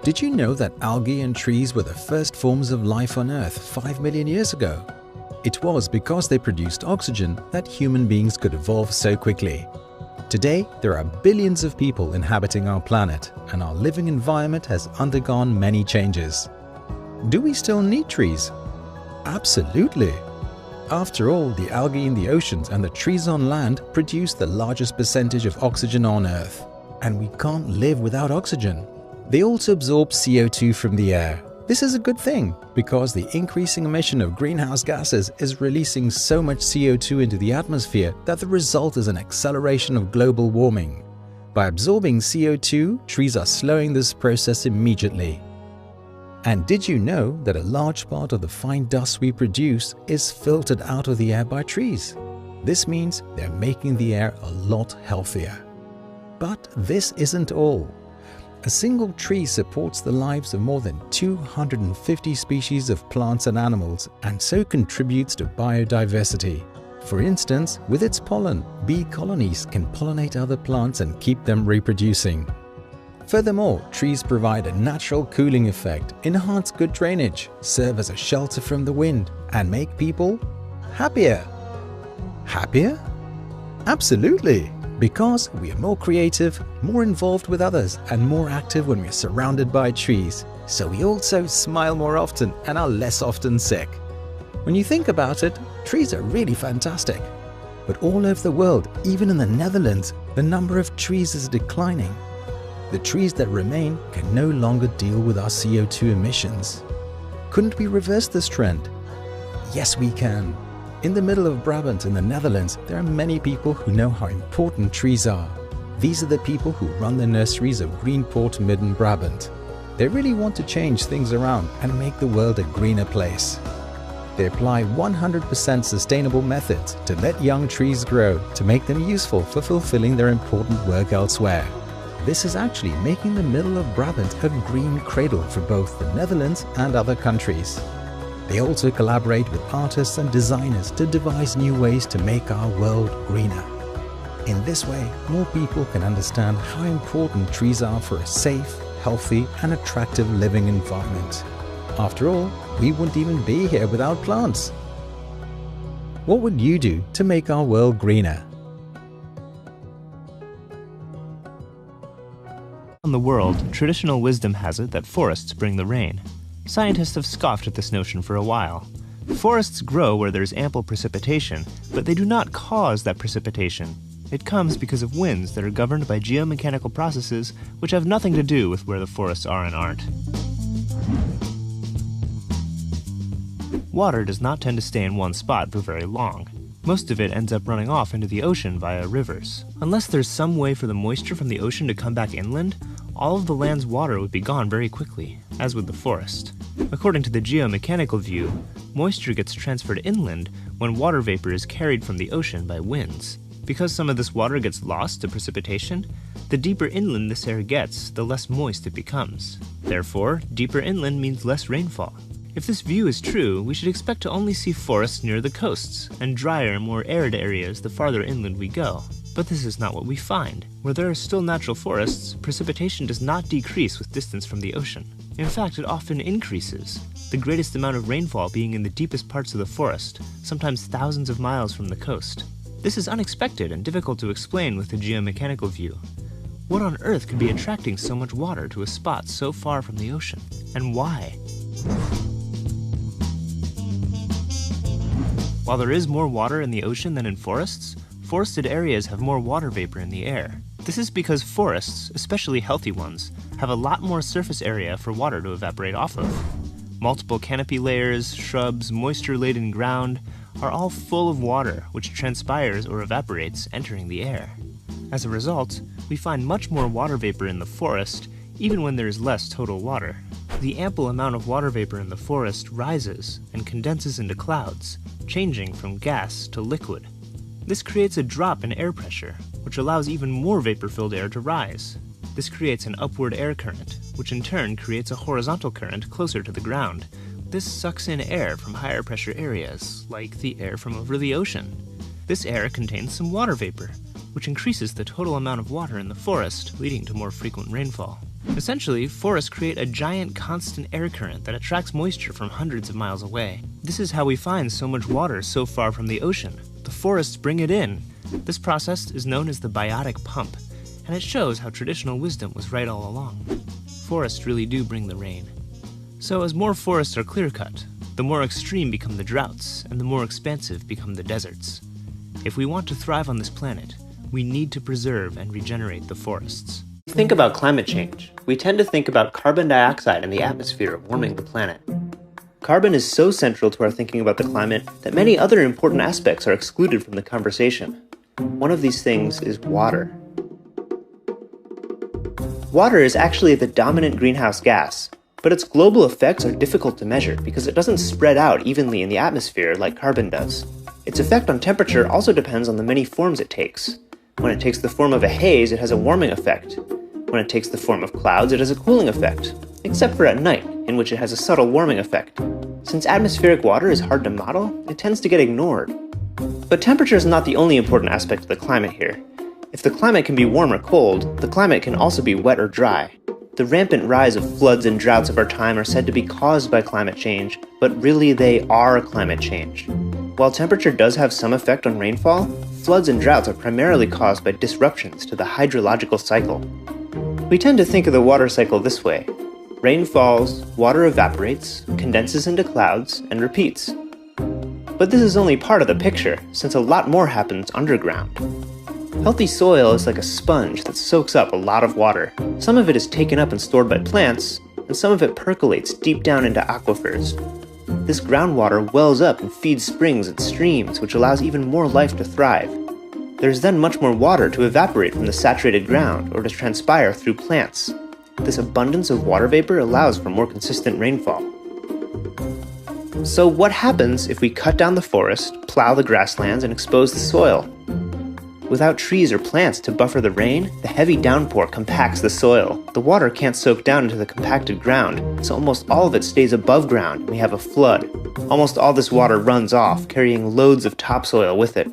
Did you know that algae and trees were the first forms of life on Earth 5 million years ago? It was because they produced oxygen that human beings could evolve so quickly. Today, there are billions of people inhabiting our planet, and our living environment has undergone many changes. Do we still need trees? Absolutely! After all, the algae in the oceans and the trees on land produce the largest percentage of oxygen on Earth, and we can't live without oxygen. They also absorb CO2 from the air. This is a good thing, because the increasing emission of greenhouse gases is releasing so much CO2 into the atmosphere that the result is an acceleration of global warming. By absorbing CO2, trees are slowing this process immediately. And did you know that a large part of the fine dust we produce is filtered out of the air by trees? This means they're making the air a lot healthier. But this isn't all. A single tree supports the lives of more than 250 species of plants and animals, and so contributes to biodiversity. For instance, with its pollen, bee colonies can pollinate other plants and keep them reproducing. Furthermore, trees provide a natural cooling effect, enhance good drainage, serve as a shelter from the wind, and make people happier. Happier? Absolutely! Because we are more creative, more involved with others, and more active when we are surrounded by trees. So we also smile more often and are less often sick. When you think about it, trees are really fantastic. But all over the world, even in the Netherlands, the number of trees is declining. The trees that remain can no longer deal with our CO2 emissions. Couldn't we reverse this trend? Yes, we can. In the middle of Brabant in the Netherlands, there are many people who know how important trees are. These are the people who run the nurseries of GreenPort Midden Brabant. They really want to change things around and make the world a greener place. They apply 100% sustainable methods to let young trees grow, to make them useful for fulfilling their important work elsewhere. This is actually making the middle of Brabant a green cradle for both the Netherlands and other countries. They also collaborate with artists and designers to devise new ways to make our world greener. In this way, more people can understand how important trees are for a safe, healthy, and attractive living environment. After all, we wouldn't even be here without plants. What would you do to make our world greener? In the world, traditional wisdom has it that forests bring the rain. Scientists have scoffed at this notion for a while. Forests grow where there's ample precipitation, but they do not cause that precipitation. It comes because of winds that are governed by geomechanical processes which have nothing to do with where the forests are and aren't. Water does not tend to stay in one spot for very long. Most of it ends up running off into the ocean via rivers. Unless there's some way for the moisture from the ocean to come back inland, all of the land's water would be gone very quickly, as with the forest. According to the geomechanical view, moisture gets transferred inland when water vapor is carried from the ocean by winds. Because some of this water gets lost to precipitation, the deeper inland this air gets, the less moist it becomes. Therefore, deeper inland means less rainfall. If this view is true, we should expect to only see forests near the coasts, and drier, more arid areas the farther inland we go. But this is not what we find. Where there are still natural forests, precipitation does not decrease with distance from the ocean. In fact, it often increases, the greatest amount of rainfall being in the deepest parts of the forest, sometimes thousands of miles from the coast. This is unexpected and difficult to explain with the geomechanical view. What on earth could be attracting so much water to a spot so far from the ocean? And why? While there is more water in the ocean than in forests, forested areas have more water vapor in the air. This is because forests, especially healthy ones, have a lot more surface area for water to evaporate off of. Multiple canopy layers, shrubs, moisture-laden ground are all full of water which transpires or evaporates entering the air. As a result, we find much more water vapor in the forest even when there is less total water. The ample amount of water vapor in the forest rises and condenses into clouds, changing from gas to liquid. This creates a drop in air pressure, which allows even more vapor-filled air to rise. This creates an upward air current, which in turn creates a horizontal current closer to the ground. This sucks in air from higher pressure areas, like the air from over the ocean. This air contains some water vapor, which increases the total amount of water in the forest, leading to more frequent rainfall. Essentially, forests create a giant constant air current that attracts moisture from hundreds of miles away. This is how we find so much water so far from the ocean. The forests bring it in. This process is known as the biotic pump, and it shows how traditional wisdom was right all along. Forests really do bring the rain. So as more forests are clear-cut, the more extreme become the droughts, and the more expansive become the deserts. If we want to thrive on this planet, we need to preserve and regenerate the forests. When we think about climate change, we tend to think about carbon dioxide in the atmosphere warming the planet. Carbon is so central to our thinking about the climate that many other important aspects are excluded from the conversation. One of these things is water. Water is actually the dominant greenhouse gas, but its global effects are difficult to measure because it doesn't spread out evenly in the atmosphere like carbon does. Its effect on temperature also depends on the many forms it takes. When it takes the form of a haze, it has a warming effect. When it takes the form of clouds, it has a cooling effect, except for at night, in which it has a subtle warming effect. Since atmospheric water is hard to model, it tends to get ignored. But temperature is not the only important aspect of the climate here. If the climate can be warm or cold, the climate can also be wet or dry. The rampant rise of floods and droughts of our time are said to be caused by climate change, but really they are climate change. While temperature does have some effect on rainfall, floods and droughts are primarily caused by disruptions to the hydrological cycle. We tend to think of the water cycle this way. Rain falls, water evaporates, condenses into clouds, and repeats. But this is only part of the picture, since a lot more happens underground. Healthy soil is like a sponge that soaks up a lot of water. Some of it is taken up and stored by plants, and some of it percolates deep down into aquifers. This groundwater wells up and feeds springs and streams, which allows even more life to thrive. There's then much more water to evaporate from the saturated ground or to transpire through plants. This abundance of water vapor allows for more consistent rainfall. So what happens if we cut down the forest, plow the grasslands, and expose the soil? Without trees or plants to buffer the rain, the heavy downpour compacts the soil. The water can't soak down into the compacted ground, so almost all of it stays above ground and we have a flood. Almost all this water runs off, carrying loads of topsoil with it.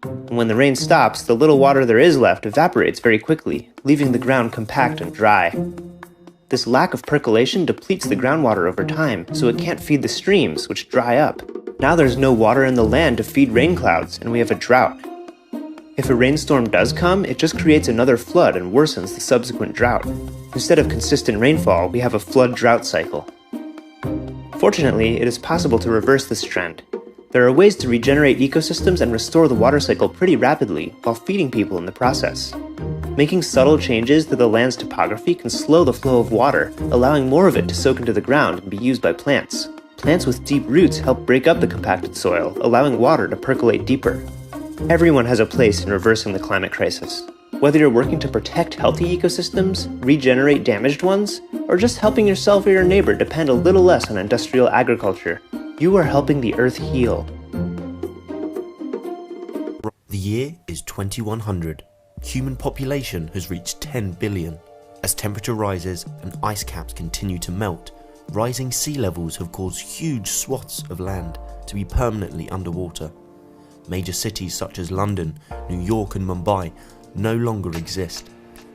And when the rain stops, the little water there is left evaporates very quickly, leaving the ground compact and dry. This lack of percolation depletes the groundwater over time, so it can't feed the streams, which dry up. Now there's no water in the land to feed rain clouds, and we have a drought. If a rainstorm does come, it just creates another flood and worsens the subsequent drought. Instead of consistent rainfall, we have a flood-drought cycle. Fortunately, it is possible to reverse this trend. There are ways to regenerate ecosystems and restore the water cycle pretty rapidly while feeding people in the process. Making subtle changes to the land's topography can slow the flow of water, allowing more of it to soak into the ground and be used by plants. Plants with deep roots help break up the compacted soil, allowing water to percolate deeper. Everyone has a place in reversing the climate crisis. Whether you're working to protect healthy ecosystems, regenerate damaged ones, or just helping yourself or your neighbor depend a little less on industrial agriculture, you are helping the Earth heal. The year is 2100. Human population has reached 10 billion. As temperature rises and ice caps continue to melt, rising sea levels have caused huge swaths of land to be permanently underwater. Major cities such as London, New York and Mumbai no longer exist.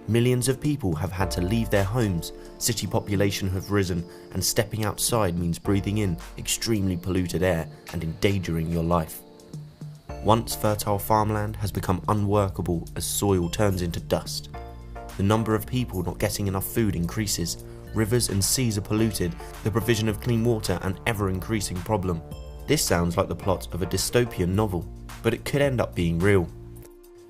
Millions of people have had to leave their homes, city population have risen, and stepping outside means breathing in extremely polluted air and endangering your life. Once fertile farmland has become unworkable as soil turns into dust. The number of people not getting enough food increases, rivers and seas are polluted, the provision of clean water an ever-increasing problem. This sounds like the plot of a dystopian novel, but it could end up being real.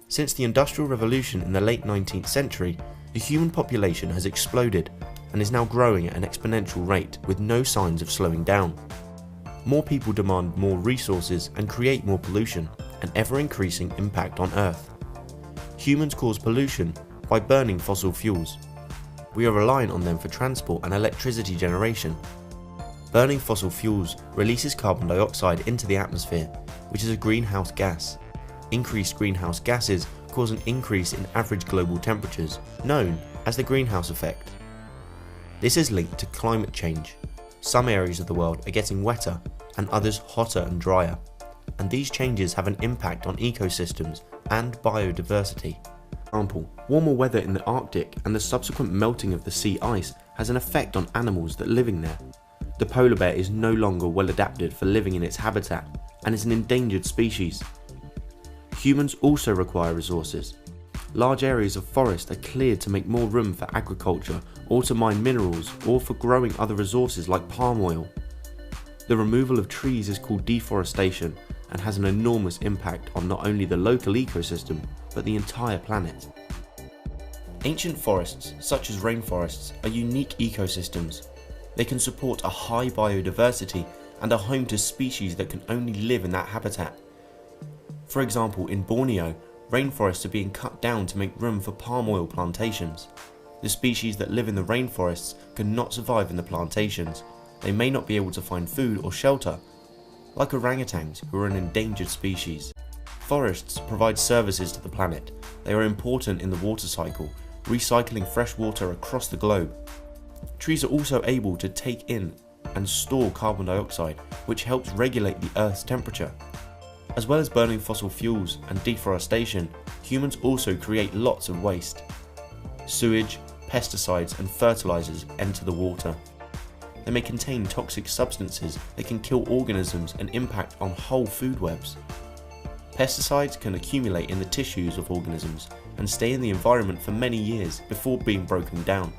Since the Industrial Revolution in the late 19th century, the human population has exploded and is now growing at an exponential rate with no signs of slowing down. More people demand more resources and create more pollution, an ever-increasing impact on Earth. Humans cause pollution by burning fossil fuels. We are reliant on them for transport and electricity generation. Burning fossil fuels releases carbon dioxide into the atmosphere, which is a greenhouse gas. Increased greenhouse gases cause an increase in average global temperatures, known as the greenhouse effect. This is linked to climate change. Some areas of the world are getting wetter and others hotter and drier, and these changes have an impact on ecosystems and biodiversity. For example, warmer weather in the Arctic and the subsequent melting of the sea ice has an effect on animals that are living there. The polar bear is no longer well adapted for living in its habitat and is an endangered species. Humans also require resources. Large areas of forest are cleared to make more room for agriculture or to mine minerals or for growing other resources like palm oil. The removal of trees is called deforestation and has an enormous impact on not only the local ecosystem but the entire planet. Ancient forests, such as rainforests, are unique ecosystems. They can support a high biodiversity and are home to species that can only live in that habitat. For example, in Borneo, rainforests are being cut down to make room for palm oil plantations. The species that live in the rainforests cannot survive in the plantations. They may not be able to find food or shelter, like orangutans, who are an endangered species. Forests provide services to the planet. They are important in the water cycle, recycling fresh water across the globe. Trees are also able to take in and store carbon dioxide, which helps regulate the Earth's temperature. As well as burning fossil fuels and deforestation, humans also create lots of waste. Sewage, pesticides and fertilizers enter the water. They may contain toxic substances that can kill organisms and impact on whole food webs. Pesticides can accumulate in the tissues of organisms and stay in the environment for many years before being broken down.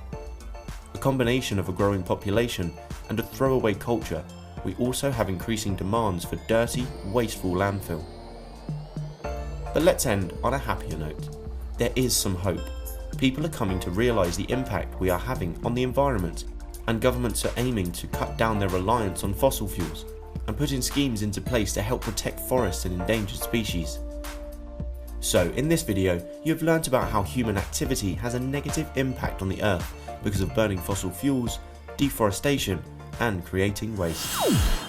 A combination of a growing population and a throwaway culture, we also have increasing demands for dirty, wasteful landfill. But let's end on a happier note. There is some hope. People are coming to realise the impact we are having on the environment, and governments are aiming to cut down their reliance on fossil fuels and putting schemes into place to help protect forests and endangered species. So in this video, you have learnt about how human activity has a negative impact on the earth because of burning fossil fuels, deforestation and creating waste.